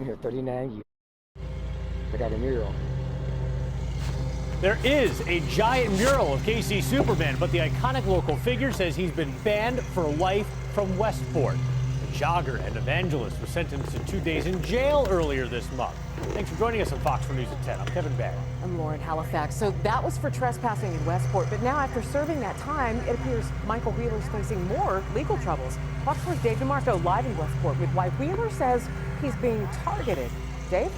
I'm here 39 years. I got a mural. There is a giant mural of KC'Superman, but the iconic local figure says he's been banned for life from Westport. The jogger and evangelist was sentenced to 2 days in jail earlier this month. Thanks for joining us on Fox 4 News at 10. I'm Kevin Barry. I'm Lauren Halifax. So that was for trespassing in Westport, but now after serving that time, it appears Michael Wheeler's facing more legal troubles. Fox 4's Dave DeMarco live in Westport with why Wheeler says he's being targeted. Dave?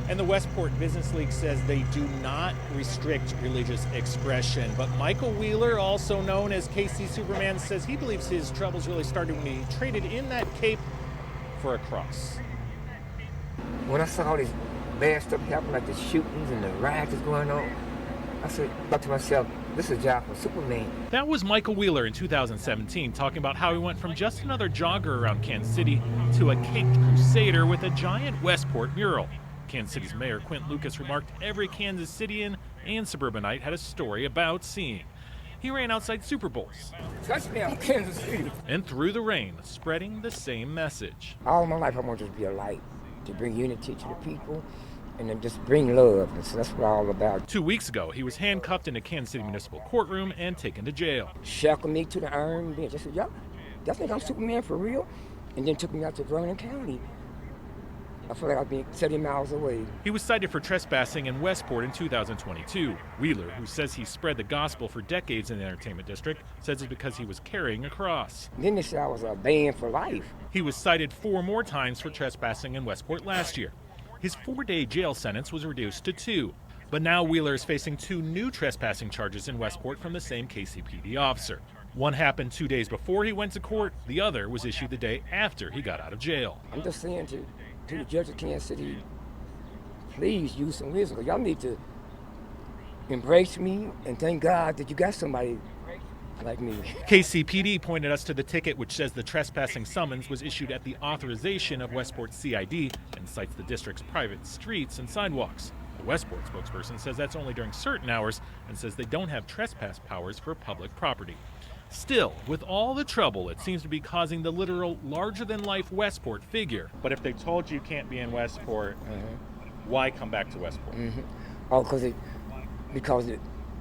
And the Westport Business League says they do not restrict religious expression. But Michael Wheeler, also known as KC'Superman, says he believes his troubles really started when he traded in that cape for a cross. When I saw all this bad stuff happen, like the shootings and the riots going on, I thought to myself, this is a job for Superman. That was Michael Wheeler in 2017, talking about how he went from just another jogger around Kansas City to a caped crusader with a giant Westport mural. Kansas City's Mayor Quint Lucas remarked every Kansas Citian and suburbanite had a story about seeing. He ran outside Super Bowls. Touchdown, Kansas City. And through the rain, spreading the same message. All my life I want to be a light, to bring unity to the people, and then just bring love. And so that's what I'm all about. 2 weeks ago, he was handcuffed in a Kansas City municipal courtroom and taken to jail. Shackled me to the iron bench. I said, y'all think I'm Superman for real? And then took me out to Vernon County. I feel like I've been 70 miles away. He was cited for trespassing in Westport in 2022. Wheeler, who says he spread the gospel for decades in the entertainment district, says it's because he was carrying a cross. Then they said I was banned for life. He was cited 4 more times for trespassing in Westport last year. His 4-day jail sentence was reduced to 2. But now Wheeler is facing 2 new trespassing charges in Westport from the same KCPD officer. One happened 2 days before he went to court. The other was issued the day after he got out of jail. I'm just saying to the judge of Kansas City, please use some wisdom, because y'all need to embrace me and thank God that you got somebody like me. KCPD pointed us to the ticket which says the trespassing summons was issued at the authorization of Westport CID and cites the district's private streets and sidewalks. The Westport spokesperson says that's only during certain hours and says they don't have trespass powers for public property. Still, with all the trouble, it seems to be causing the literal larger-than-life Westport figure. But if they told you can't be in Westport, why come back to Westport? Oh, because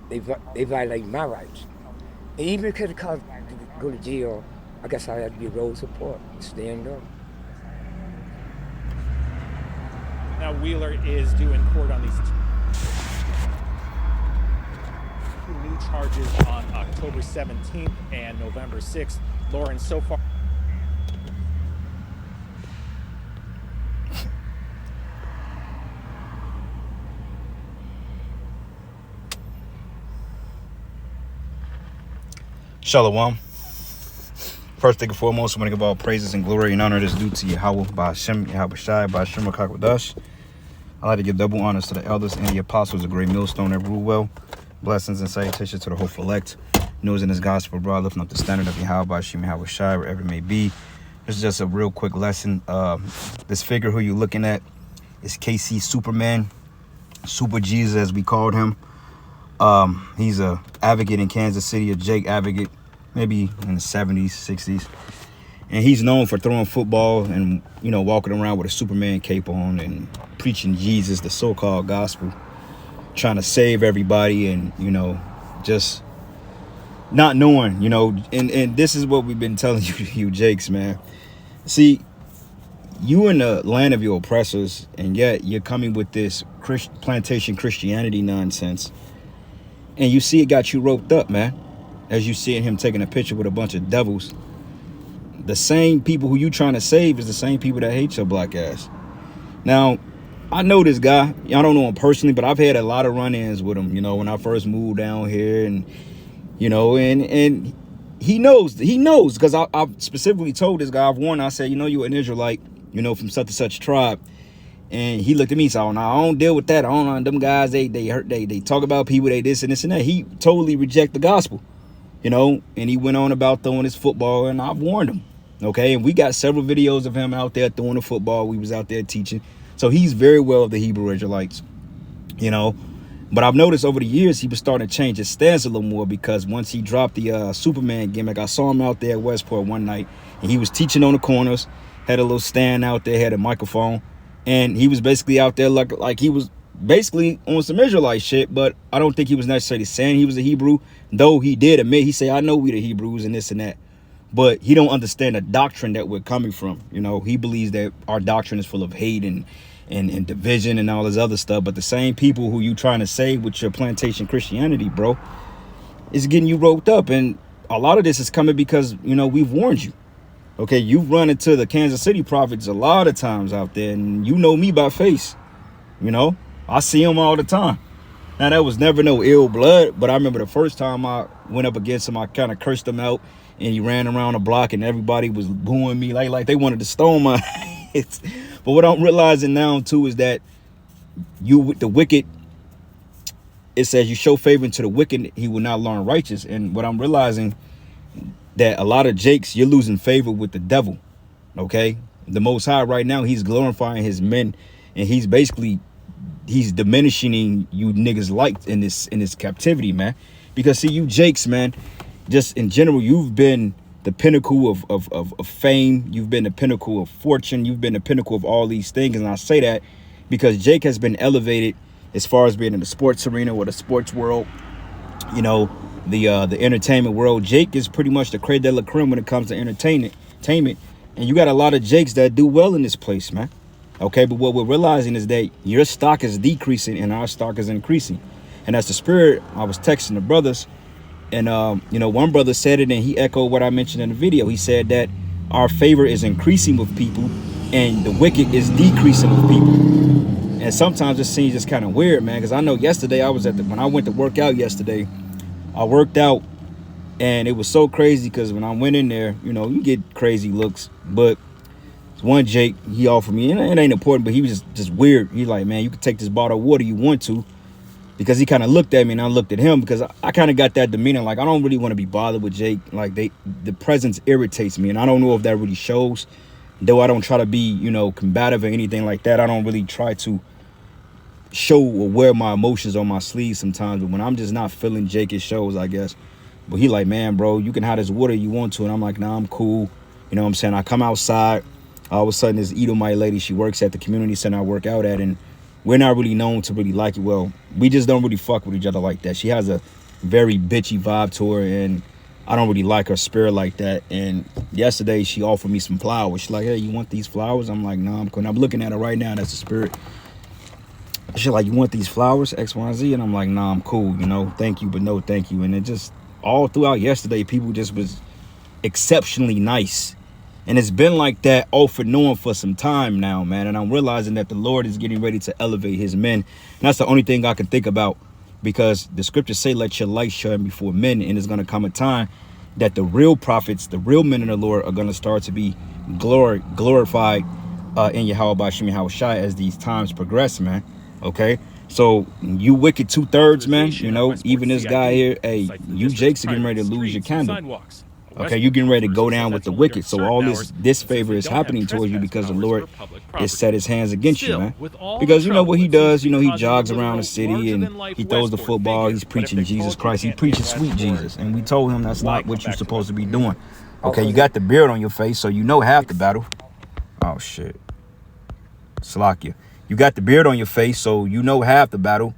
they violate my rights. And even if it could go to jail, I guess I have to be a road support, stand up. Now Wheeler is due in court on these 2 new charges on October 17th and November 6th. Lauren, so far. Shalom. First thing and foremost, I want to give all praises and glory and honor that's due to Yahweh, by Hashem, Yahweh Shai, by Hashem HaKadosh. I like to give double honors to the elders and the apostles, a great millstone that rule well. Blessings and salutations to the hopeful elect. News in this gospel, brother, lifting up the standard of Yahweh, by Hashem, Yahweh Shai, wherever it may be. This is just a real quick lesson. This figure who you're looking at is KC'Superman, Super Jesus as we called him. He's a advocate in Kansas City, a Jake advocate, maybe in the 70s, 60s. And he's known for throwing football and, walking around with a Superman cape on and preaching Jesus, the so-called gospel, trying to save everybody and, just not knowing, and this is what we've been telling you Jakes, man. See, you in the land of your oppressors, and yet you're coming with this plantation Christianity nonsense. And you see it got you roped up, man. As you see him taking a picture with a bunch of devils. The same people who you trying to save is the same people that hate your black ass. Now, I know this guy. I don't know him personally, but I've had a lot of run-ins with him, when I first moved down here. And, and he knows, because I specifically told this guy, I've warned, I said, you're an Israelite, from such and such tribe. And he looked at me and said, oh, no, I don't deal with that. I don't know. Them guys, they hurt, they talk about people, they this and this and that. He totally reject the gospel, and he went on about throwing his football, and I've warned him. Okay, and we got several videos of him out there throwing the football. We was out there teaching. So he's very well of the Hebrew Israelites, But I've noticed over the years he was starting to change his stance a little more, because once he dropped the Superman gimmick, I saw him out there at Westport one night, and he was teaching on the corners, had a little stand out there, had a microphone, and he was basically out there like he was basically on some Israelite shit. But I don't think he was necessarily saying he was a Hebrew, though he did admit, he said, I know we the Hebrews and this and that. But he don't understand the doctrine that we're coming from. You know, he believes that our doctrine is full of hate and division and all this other stuff. But the same people who you trying to save with your plantation Christianity, bro, is getting you roped up. And a lot of this is coming because, you know, we've warned you. Okay, you've run into the Kansas City prophets a lot of times out there, and you know me by face. You know, I see them all the time. Now, that was never no ill blood, but I remember the first time I went up against him, I kind of cursed him out, and he ran around the block, and everybody was booing me like they wanted to stone my heads. But what I'm realizing now, too, is that you with the wicked, it says you show favor to the wicked, he will not learn righteous. And what I'm realizing, that a lot of Jakes, you're losing favor with the devil, okay? The Most High right now, he's glorifying his men, and he's diminishing you niggas light in this captivity, man. Because see, you Jakes, man, just in general, you've been the pinnacle of fame. You've been the pinnacle of fortune. You've been the pinnacle of all these things. And I say that because Jake has been elevated as far as being in the sports arena or the sports world, you know, the entertainment world. Jake is pretty much the creme de la creme when it comes to entertainment. And you got a lot of Jakes that do well in this place, man. Okay, but what we're realizing is that your stock is decreasing and our stock is increasing. And that's the spirit. I was texting the brothers, and you know, one brother said it, and he echoed what I mentioned in the video. He said that our favor is increasing with people and the wicked is decreasing with people. And sometimes it seems just kind of weird, man, because I know yesterday when I went to work out yesterday, I worked out, and it was so crazy because when I went in there, you know, you get crazy looks, but one Jake, he offered me, and it ain't important, but he was just weird. He's like, man, you can take this bottle of water you want to, because he kind of looked at me and I looked at him, because I kind of got that demeanor, like I don't really want to be bothered with Jake. Like the presence irritates me, and I don't know if that really shows, though I don't try to be, you know, combative or anything like that. I don't really try to show or wear my emotions on my sleeve sometimes, but when I'm just not feeling Jake, it shows, I guess. But he like, man, bro, you can have this water you want to, and I'm like, nah, I'm cool. You know what I'm saying? I come outside. All of a sudden, this Edomite lady, she works at the community center I work out at, and we're not really known to really like it. Well, we just don't really fuck with each other like that. She has a very bitchy vibe to her, and I don't really like her spirit like that. And yesterday, she offered me some flowers. She's like, hey, you want these flowers? I'm like, nah, I'm cool. And I'm looking at her right now. That's the spirit. She's like, you want these flowers? X, Y, and Z? And I'm like, nah, I'm cool. You know, thank you, but no thank you. And it just, all throughout yesterday, people just was exceptionally nice. And it's been like that off and on for some time now, man. And I'm realizing that the Lord is getting ready to elevate his men. And that's the only thing I can think about, because the scriptures say, let your light shine before men. And it's going to come a time that the real prophets, the real men of the Lord, are going to start to be glorified in Yahweh Bashim Yahushai as these times progress, man. Okay? So you wicked 2/3, man. You know, even this guy here, hey, you Jakes are getting ready to lose your candle. Okay, you're getting ready to go down with the wicked. So all this favor is happening towards you because the Lord has set his hands against you, man. Because you know what he does? You know, he jogs around the city and he throws the football. He's preaching Jesus Christ. He preaches sweet Jesus. And we told him that's not what you're supposed to be doing. Okay, you got the beard on your face, so you know half the battle. Oh, shit. Slakia. You got the beard on your face, so you know half the battle.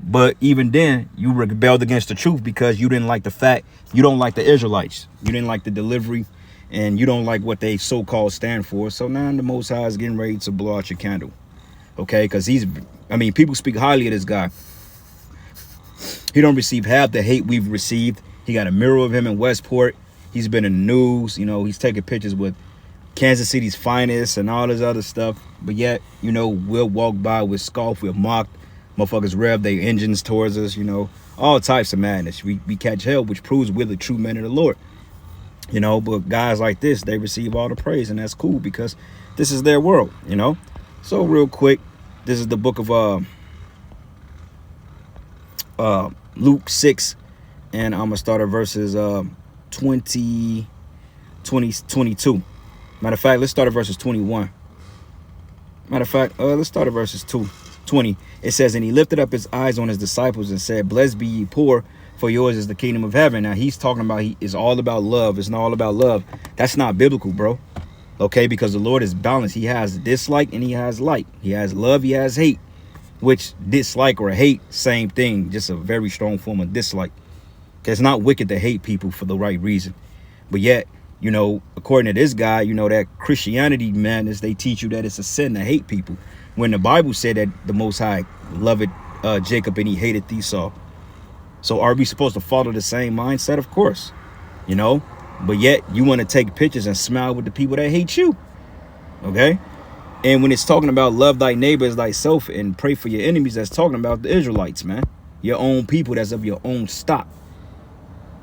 But even then, you rebelled against the truth because you didn't like the fact, you don't like the Israelites. You didn't like the delivery, and you don't like what they so-called stand for. So now the Most High is getting ready to blow out your candle. Okay, because people speak highly of this guy. He don't receive half the hate we've received. He got a mirror of him in Westport. He's been in the news. You know, he's taking pictures with Kansas City's finest and all this other stuff. But yet, you know, we'll walk by, we'll scoff, we'll mock. Motherfuckers rev their engines towards us, you know, all types of madness. We catch hell, which proves we're the true men of the Lord. You know, but guys like this, they receive all the praise, and that's cool because this is their world, you know. So real quick, this is the book of Luke 6, and I'm gonna start at verses 22. Matter of fact, let's start at verses 21. Matter of fact, let's start at verses 2. 20, it says, and he lifted up his eyes on his disciples and said, blessed be ye poor, for yours is the kingdom of heaven. Now he's talking about, he is all about love. It's not all about love. That's not biblical, bro. Okay, because the Lord is balanced. He has dislike and he has like. He has love, he has hate, which dislike or hate, same thing, just a very strong form of dislike. Okay, it's not wicked to hate people for the right reason. But yet, you know, according to this guy, you know, that Christianity madness, they teach you that it's a sin to hate people. When the Bible said that the Most High loved Jacob and he hated Esau. So are we supposed to follow the same mindset? Of course, you know, but yet you want to take pictures and smile with the people that hate you. Okay. And when it's talking about love thy neighbor as thyself and pray for your enemies, that's talking about the Israelites, man. Your own people that's of your own stock.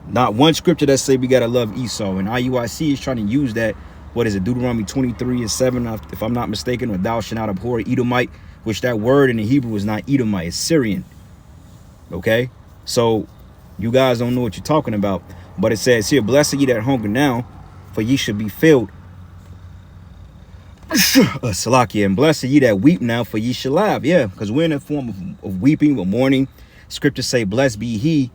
Not one scripture that say we got to love Esau. And IUIC is trying to use that. What is it? Deuteronomy 23:7, if I'm not mistaken, or thou shalt not abhor Edomite, which that word in the Hebrew is not Edomite, it's Syrian. Okay. So you guys don't know what you're talking about. But it says here, blessed ye that hunger now, for ye shall be filled. Salakia, and blessed ye that weep now, for ye shall laugh. Yeah, because we're in a form of weeping or mourning. Scriptures say, blessed be he,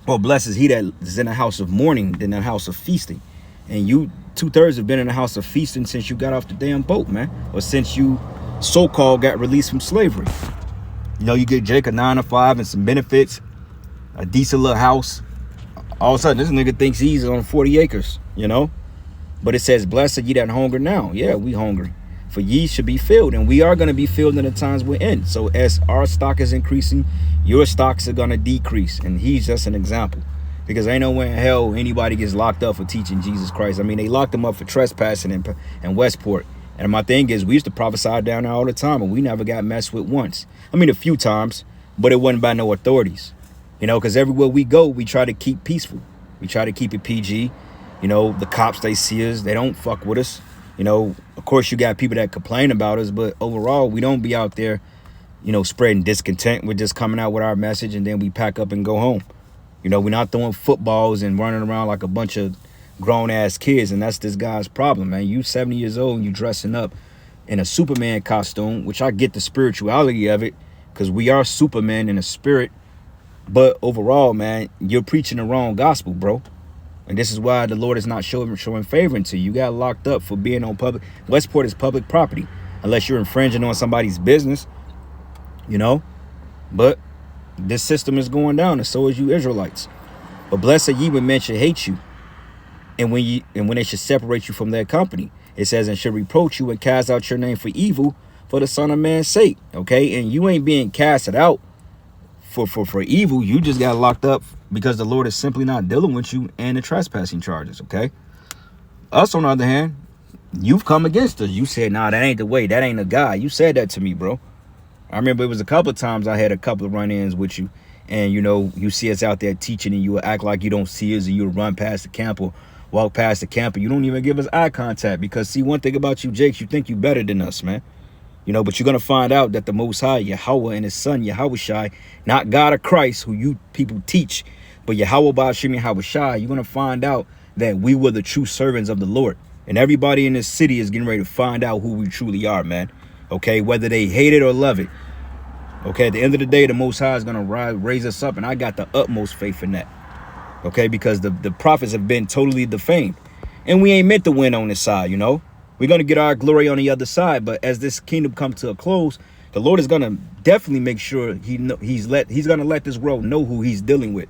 or blessed is he that is in a house of mourning than a house of feasting. And you 2/3 have been in a house of feasting since you got off the damn boat, man. Or since you so-called got released from slavery. You know, you get Jake a 9 to 5 and some benefits, a decent little house. All of a sudden, this nigga thinks he's on 40 acres, you know? But it says, blessed ye that hunger now. Yeah, we hungry. For ye should be filled. And we are going to be filled in the times we're in. So as our stock is increasing, your stocks are going to decrease. And he's just an example. Because ain't nowhere in hell anybody gets locked up for teaching Jesus Christ. I mean, they locked him up for trespassing in Westport. And my thing is, we used to prophesy down there all the time, and we never got messed with once. I mean, a few times, but it wasn't by no authorities. You know, because everywhere we go, we try to keep peaceful. We try to keep it PG. You know, the cops, they see us. They don't fuck with us. You know, of course, you got people that complain about us. But overall, we don't be out there, you know, spreading discontent. We're just coming out with our message and then we pack up and go home. You know, we're not throwing footballs and running around like a bunch of grown-ass kids. And that's this guy's problem, man. You 70 years old and you dressing up in a Superman costume, which I get the spirituality of it because we are Superman in a spirit. But overall, man, you're preaching the wrong gospel, bro. And this is why the Lord is not showing favor to you. You got locked up for being on public. Westport is public property, unless you're infringing on somebody's business, you know. But this system is going down, and so is you Israelites. But blessed ye when men should hate you, and when they should separate you from their company. It says, and should reproach you and cast out your name for evil for the Son of Man's sake. Okay, and you ain't being casted out for evil. You just got locked up because the Lord is simply not dealing with you and the trespassing charges. Okay, us on the other hand, you've come against us. You said, nah, that ain't the way, that ain't the guy. You said that to me, bro. I remember it was a couple of times I had a couple of run-ins with you, and you know, you see us out there teaching and you will act like you don't see us, and you'll run past the camp or walk past the camp and you don't even give us eye contact. Because see, one thing about you Jakes, you think you better than us, man. You know, but you're going to find out that the Most High, Yahweh, and his son, Yahushai, not God of Christ, who you people teach, but Yahweh Ba'ashim Yahushai, you're going to find out that we were the true servants of the Lord. And everybody in this city is getting ready to find out who we truly are, man. Okay, whether they hate it or love it. Okay, at the end of the day, the Most High is going to raise us up, and I got the utmost faith in that. Okay, because the prophets have been totally defamed. And we ain't meant to win on this side, you know. We're going to get our glory on the other side. But as this kingdom comes to a close, the Lord is going to definitely make sure he's going to let this world know who he's dealing with.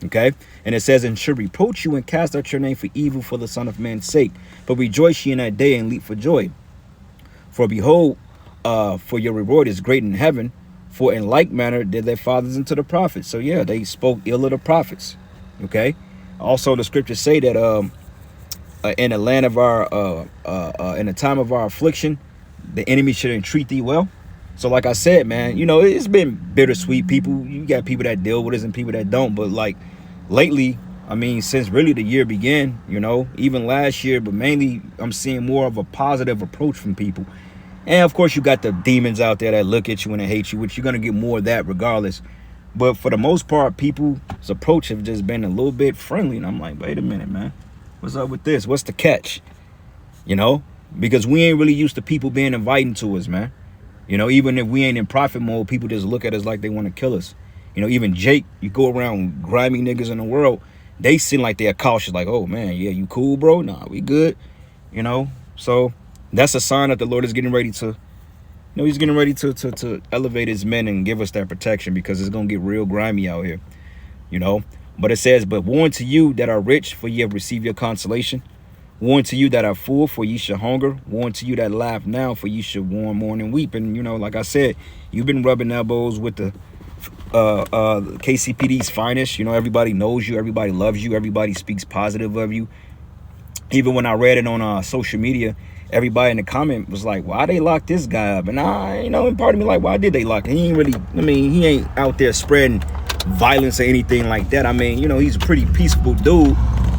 Okay. And it says, and should reproach you and cast out your name for evil for the Son of Man's sake. But rejoice ye in that day and leap for joy. For behold, for your reward is great in heaven. For in like manner did their fathers unto the prophets. So yeah, they spoke ill of the prophets. Okay. Also, the scriptures say that in the land of our in the time of our affliction, the enemy should entreat thee well. So like I said, man, you know, it's been bittersweet. People, you got people that deal with us and people that don't. But like lately, I mean, since really the year began, you know, even last year, but mainly I'm seeing more of a positive approach from people. And of course, you got the demons out there that look at you and they hate you, which you're going to get more of that regardless. But for the most part, people's approach have just been a little bit friendly. And I'm like, wait a minute, man. What's up with this? What's the catch? You know, because we ain't really used to people being inviting to us, man. You know, even if we ain't in prophet mode, people just look at us like they want to kill us. You know, even Jake, you go around grimy niggas in the world, they seem like they're cautious, like, oh man, yeah, you cool, bro? Nah, we good. You know, so that's a sign that the Lord is getting ready to, he's getting ready to elevate his men and give us that protection, because it's gonna get real grimy out here. You know, but it says, but woe unto you that are rich, for ye have received your consolation. Woe unto you that are full, for ye shall hunger. Woe unto you that laugh now, for ye shall mourn and weep. And, you know, like I said, you've been rubbing elbows with the KCPD's finest. You know, everybody knows you. Everybody loves you. Everybody speaks positive of you. Even when I read it on social media, everybody in the comment was like, why they lock this guy up? And and part of me like, why did they lock him? He ain't out there spreading violence or anything like that. I mean, he's a pretty peaceful dude.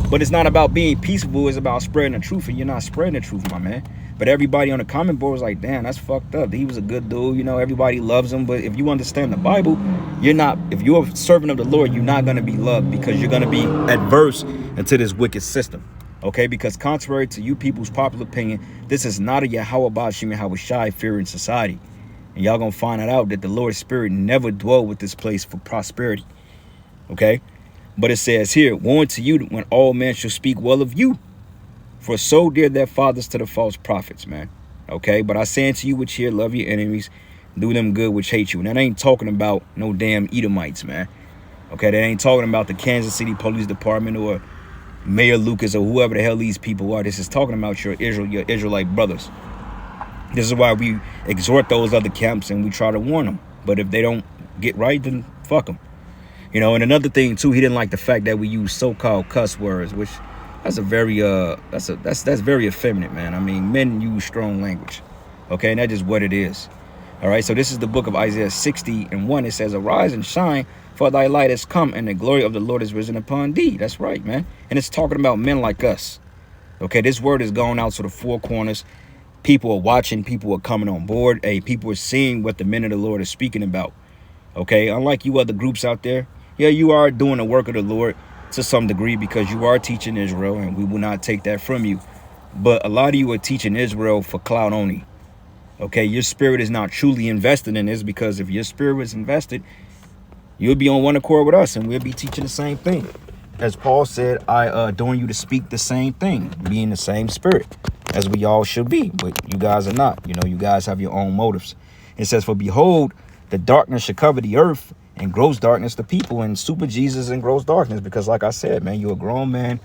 But it's not about being peaceful. It's about spreading the truth, and you're not spreading the truth, my man. But everybody on the comment board was like, damn, that's fucked up. He was a good dude. Everybody loves him. But if you understand the Bible, if you're a servant of the Lord, you're not going to be loved, because you're going to be adverse into this wicked system. Okay? Because contrary to you people's popular opinion, this is not a Yahweh Bashim Yahweh Shai fearing society. And y'all going to find out that the Lord's Spirit never dwelled with this place for prosperity. Okay? But it says here, woe unto you when all men shall speak well of you. For so did their fathers to the false prophets, man. Okay, but I say unto you which here love your enemies, do them good which hate you. And that ain't talking about no damn Edomites, man. Okay, that ain't talking about the Kansas City Police Department or Mayor Lucas or whoever the hell these people are. This is talking about your Israelite brothers. This is why we exhort those other camps and we try to warn them. But if they don't get right, then fuck them. And another thing too, he didn't like the fact that we use so-called cuss words, which that's a very that's very effeminate, man. I mean, men use strong language. Okay, and that's just what it is. All right, so this is the book of Isaiah 60:1. It says, arise and shine, for thy light has come, and the glory of the Lord is risen upon thee. That's right, man. And it's talking about men like us. Okay, this word is going out to the four corners. People are watching, people are coming on board. Hey, people are seeing what the men of the Lord are speaking about. Okay, unlike you other groups out there, yeah, you are doing the work of the Lord to some degree, because you are teaching Israel, and we will not take that from you. But a lot of you are teaching Israel for clout only. Okay, your spirit is not truly invested in this, because if your spirit was invested, you'll be on one accord with us, and we'll be teaching the same thing. As Paul said, I adorn you to speak the same thing, be in the same spirit as we all should be. But you guys are not. You guys have your own motives. It says, for behold, the darkness shall cover the earth, and gross darkness the people, and super Jesus and gross darkness. Because like I said, man, you're a grown man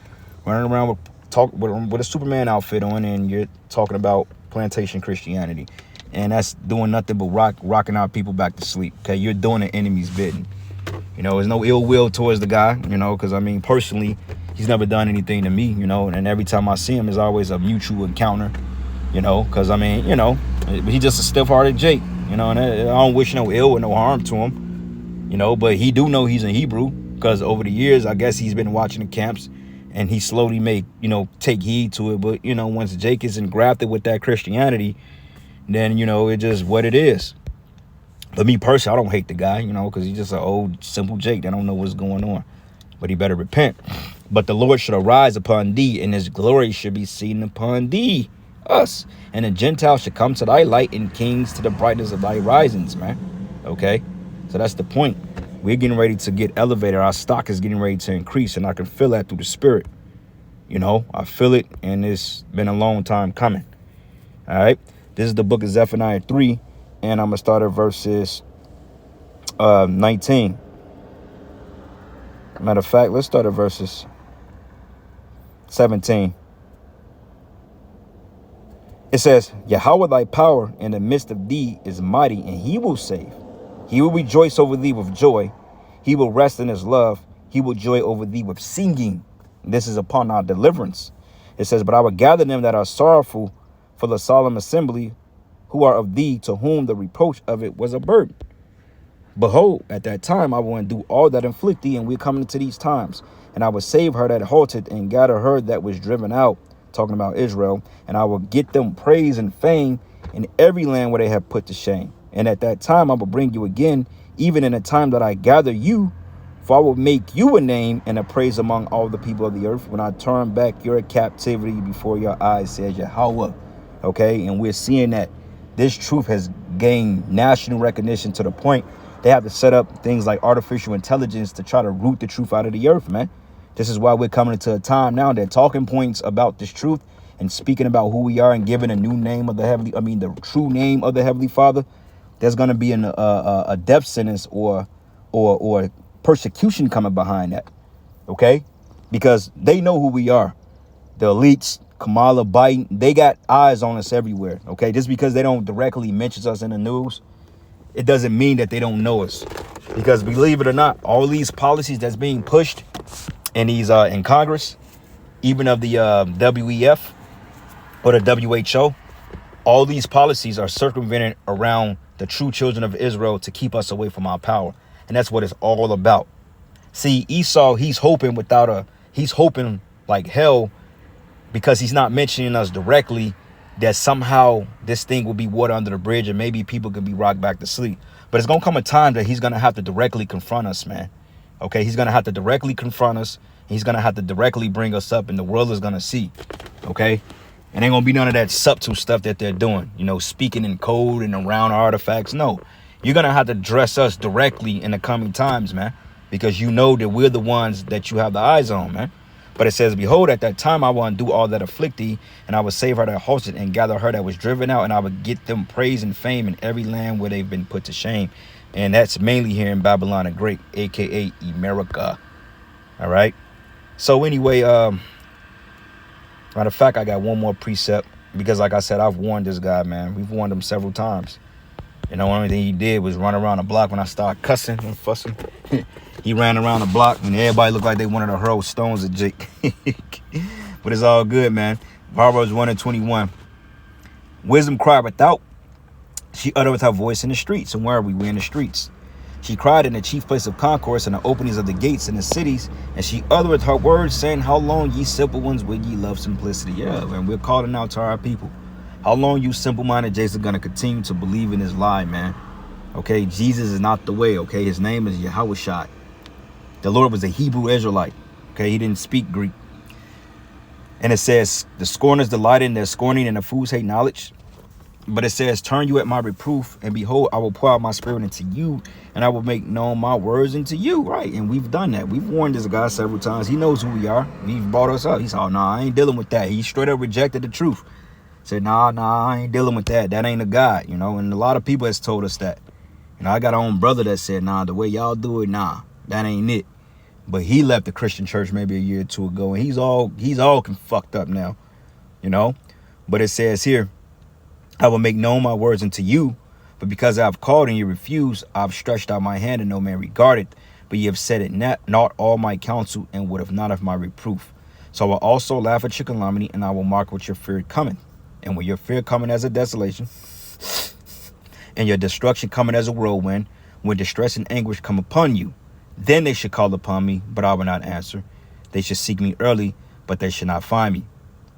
running around with a Superman outfit on, and you're talking about plantation Christianity, and that's doing nothing but rocking our people back to sleep. Okay, you're doing the enemy's bidding. There's no ill will towards the guy, because I mean, personally, he's never done anything to me, and every time I see him, it's always a mutual encounter, because I mean, he's just a stiff-hearted Jake, and I don't wish no ill or no harm to him. But he do know he's in Hebrew, because over the years, I guess he's been watching the camps, and he slowly take heed to it. But, once Jake is engrafted with that Christianity, then, it's just what it is. But me personally, I don't hate the guy, because he's just an old, simple Jake that don't know what's going on. But he better repent. But the Lord should arise upon thee, and his glory should be seen upon thee, us. And the Gentiles should come to thy light, and kings to the brightness of thy risings, man. Okay? So that's the point. We're getting ready to get elevated. Our stock is getting ready to increase, and I can feel that through the spirit. I feel it, and it's been a long time coming. All right. This is the book of Zephaniah 3, and I'm going to start at verses 19. Matter of fact, let's start at verses 17. It says, Yahweh thy power in the midst of thee is mighty, and he will save. He will rejoice over thee with joy. He will rest in his love. He will joy over thee with singing. This is upon our deliverance. It says, but I will gather them that are sorrowful for the solemn assembly, who are of thee, to whom the reproach of it was a burden. Behold, at that time I will undo all that inflict thee, and we're coming to these times. And I will save her that halted, and gather her that was driven out, talking about Israel. And I will get them praise and fame in every land where they have put to shame. And at that time I will bring you again, even in the time that I gather you, for I will make you a name and a praise among all the people of the earth, when I turn back your captivity before your eyes, says Yahweh. Okay, and we're seeing that this truth has gained national recognition to the point they have to set up things like artificial intelligence to try to root the truth out of the earth, man. This is why we're coming into a time now that talking points about this truth and speaking about who we are and giving a new name of the true name of the Heavenly Father. There's going to be a death sentence or persecution coming behind that, okay? Because they know who we are. The elites, Kamala, Biden, they got eyes on us everywhere, okay? Just because they don't directly mention us in the news, it doesn't mean that they don't know us. Because believe it or not, all these policies that's being pushed in these in Congress, even of the WEF or the WHO, all these policies are circumvented around the true children of Israel to keep us away from our power. And that's what it's all about. See, Esau, he's hoping like hell, because he's not mentioning us directly, that somehow this thing will be water under the bridge and maybe people could be rocked back to sleep. But it's going to come a time that he's going to have to directly confront us, man. Okay, he's going to have to directly confront us. He's going to have to directly bring us up, and the world is going to see. Okay, and ain't going to be none of that subtle stuff that they're doing, you know, speaking in code and around artifacts. No, you're going to have to address us directly in the coming times, man, because you know that we're the ones that you have the eyes on, man. But it says, behold, at that time I will undo all that afflict thee, and I will save her that hosted, and gather her that was driven out, and I will get them praise and fame in every land where they've been put to shame. And that's mainly here in Babylon the Great, aka America. All right. So anyway, matter of fact, I got one more precept, because like I said, I've warned this guy, man. We've warned him several times. You know, the only thing he did was run around the block when I started cussing and fussing. He ran around the block and everybody looked like they wanted to hurl stones at Jake. But it's all good, man. Proverbs 1:21. Wisdom cried without. She uttereth her voice in the streets. And where are we? We're in the streets. She cried in the chief place of concourse and the openings of the gates in the cities. And she uttereth her words, saying, how long, ye simple ones, will ye love simplicity? Yeah, and we're calling out to our people. How long you simple-minded Jays are going to continue to believe in this lie, man? Okay, Jesus is not the way, okay? His name is Yahushua. The Lord was a Hebrew Israelite, okay? He didn't speak Greek. And it says, the scorners delight in their scorning, and the fools hate knowledge. But it says, turn you at my reproof, and behold, I will pour out my spirit into you, and I will make known my words unto you, right? And we've done that. We've warned this guy several times. He knows who we are. He's brought us up. He said, oh, nah, I ain't dealing with that. He straight up rejected the truth. Said, nah, I ain't dealing with that. That ain't a God, you know? And a lot of people has told us that. You know, I got our own brother that said, nah, the way y'all do it, nah, that ain't it. But he left the Christian church maybe a year or two ago, and he's all fucked up now, you know? But it says here, I will make known my words unto you, but because I have called and you refuse, I have stretched out my hand and no man regarded. But ye have said it not all my counsel, and would have not of my reproof. So I will also laugh at your calamity, and I will mark what your fear cometh. And when your fear coming as a desolation, and your destruction coming as a whirlwind, when distress and anguish come upon you, then they should call upon me, but I will not answer. They should seek me early, but they should not find me.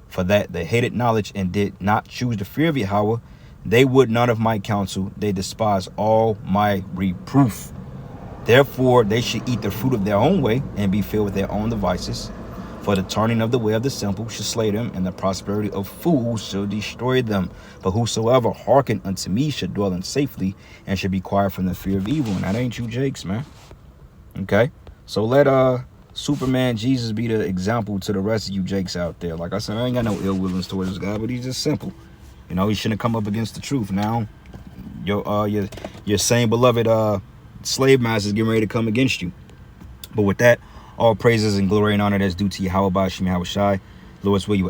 For that they hated knowledge and did not choose the fear of Yahweh. They would none of my counsel. They despise all my reproof. Therefore they should eat the fruit of their own way, and be filled with their own devices. For the turning of the way of the simple shall slay them, and the prosperity of fools shall destroy them. But whosoever hearken unto me shall dwell in safety, and shall be quiet from the fear of evil. And that ain't you Jakes, man. Okay? So let Superman Jesus be the example to the rest of you Jakes out there. Like I said, I ain't got no ill willings towards this guy, but he's just simple. You know, he shouldn't come up against the truth. Now, your same beloved slave master is getting ready to come against you. But with that, all praises and glory and honor that's due to Yahweh Bashim Yahushai. Lord's will you